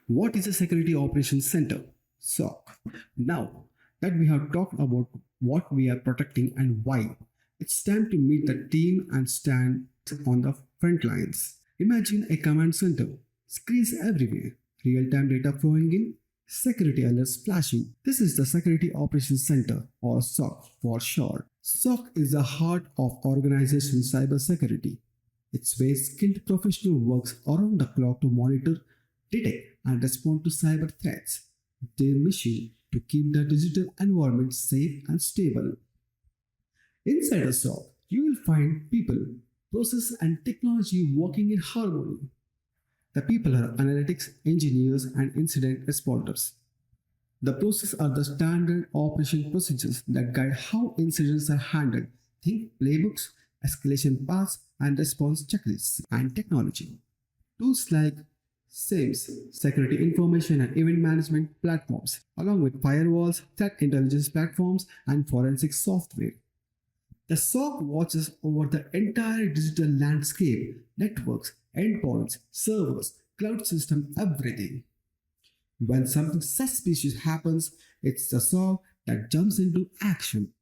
What is a Security Operations Center? SOC. Now that we have talked about what we are protecting and why, it's time to meet the team and stand on the front lines. Imagine a command center, screens everywhere, real-time data flowing in, security alerts flashing. This is the Security Operations Center, or SOC for short. SOC is the heart of organization cybersecurity. It's where skilled professional works around the clock to monitor, detect, and respond to cyber threats. Their mission to keep the digital environment safe and stable. Inside a SOC, you will find people, process, and technology working in harmony. The people are analytics engineers and incident responders. The process are the standard operation procedures that guide how incidents are handled. Think playbooks, escalation paths, and response checklists, and technology. Tools like SIEMs, security information and event management platforms, along with firewalls, threat intelligence platforms, and forensic software. The SOC watches over the entire digital landscape, networks, endpoints, servers, cloud system, everything. When something suspicious happens, it's the SOC that jumps into action.